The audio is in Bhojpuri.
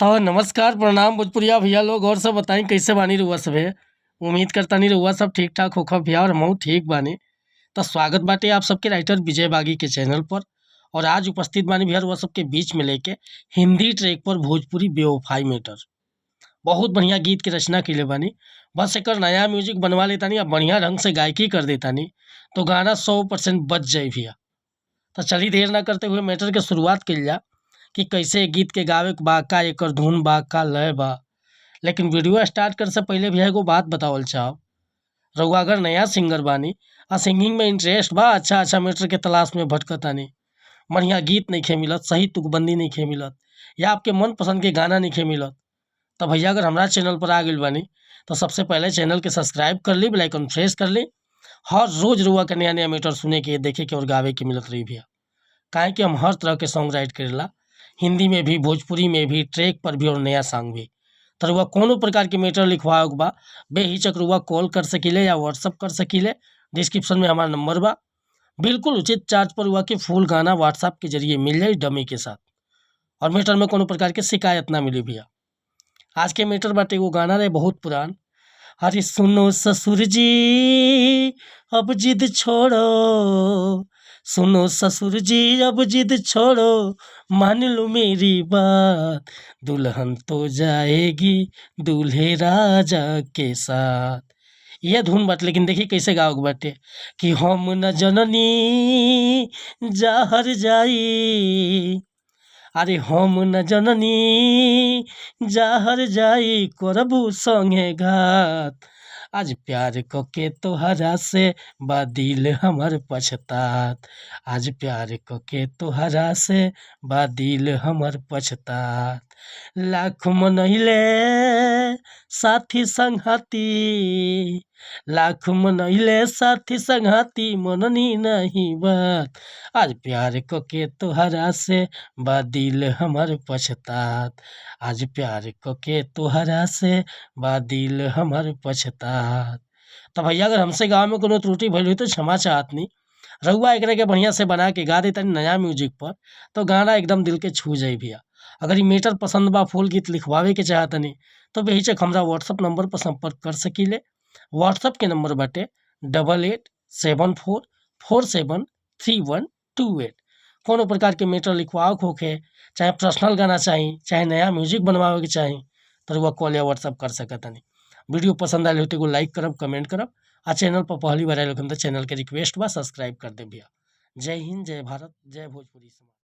तो नमस्कार प्रणाम भोजपुरिया भैया लोग और सब बताई कैसे बानी रउआ सभे। उम्मीद करता नहीं रउआ सब ठीक ठाक होखब भैया और हमहू ठीक बानी। तो स्वागत बाटे आप सबके राइटर विजय बागी के चैनल पर। और आज उपस्थित बानी भैया रउआ सबके बीच में लेके हिंदी ट्रैक पर भोजपुरी बेवफाई मैटर। बहुत बढ़िया गीत की रचना कैले बानी। बस एक नया म्यूजिक बनवा लेतानी अब बढ़िया ढंग से गायकी कर देतानी तो गाना 100% बच जाई भैया। तो चली देर ना करते हुए मैटर के शुरुआत कइल जा कि कैसे गीत के गावे के बा, का एकर धुन बा, का लय बा। लेकिन वीडियो स्टार्ट करे से पहले भैया एगो बात बतावल चाहब। रउआ अगर नया सिंगर बानी आ सिंगिंग में इंटरेस्ट बा, अच्छा मैटर के तलाश में भटकतानी, बढ़िया गीत नइखे मिलत, सही तुकबंदी नइखे मिलत या आपके मन पसंद के गाना नइखे मिलत, तो भैया अगर हमारा चैनल पर आ गइल बानी तो सबसे पहले चैनल के सब्सक्राइब कर ली, बेल आइकन प्रेस कर ली। हर रोज रउआ के नया नया मैटर सुने के, देखे के और गावे के मिलत रही भैया। काहे कि हम हर तरह के सॉन्ग राइट करेला, हिंदी में भी, भोजपुरी में भी, ट्रैक पर भी और नया सॉन्ग भी। तो रउआ कोनो प्रकार के मैटर लिखवाओ के बा, बेहिचक रउआ कॉल कर सकीले या व्हाट्सअप कर सकीले। डिस्क्रिप्शन में हमारा नंबर बा। बिल्कुल उचित चार्ज पर रउआ के फुल गाना व्हाट्सअप के जरिए मिल जाई डमी के साथ, और मैटर में कोनो प्रकार के शिकायत ना मिली भैया। आज के मैटर बाटे एगो गाना रहे बहुत पुरान। अरे सुनो ससुर जी अब जिद छोड़ो, सुनो ससुर जी अब जिद छोड़ो, मान लो मेरी बात, दुल्हन तो जाएगी दूल्हे राजा के साथ। यह धुन बाटे, लेकिन देखिए कैसे गाओगे बाटे कि हम न जननी जहर जाई, अरे हम न जननी जहर जाई करबू संगे घात, आज प्यार के तोहरा से बा दिल हमर पछतात, आज प्यार के तोहरा से बा दिल हमर पछतात। लाख मनहिले साथी संघाती, लाख मनहिले साथी संघाती, मननी नहीं बात, आज प्यार के तोहरा से बा दिल हमर पछतात, आज प्यार के तोहरा से बा दिल हमर पछतात। तो भैया अगर हमसे गाँव में कोनो त्रुटि भइल हुई तो क्षमा चाहतनी। रउआ एकरा के बढ़िया से बना के गा देतानी नया म्यूजिक पर तो गाना एकदम दिल के छू जाई भैया। अगर ई मैटर पसंद बा, फुल गीत लिखवावे के चाहतनी तो बेहिचक हमरा व्हाट्सअप नंबर पर संपर्क कर सकीले। व्हाट्सअप के नंबर बाटे 8874473128। कोनो प्रकार के मैटर लिखवाओ होखे, चाहे पर्सनल गाना चाही, चाहे नया म्यूजिक बनवावे के चाही, तो रउआ कॉल या व्हाट्सअप कर सकतानी। वीडियो पसंद आइल हो तो एगो लाइक करब, कमेंट करब। आ चैनल पर पहली बार आइल हो तो चैनल के रिक्वेस्ट बा सब्सक्राइब कर दे भैया। जय हिंद, जय भारत, जय भोजपुरी समाज।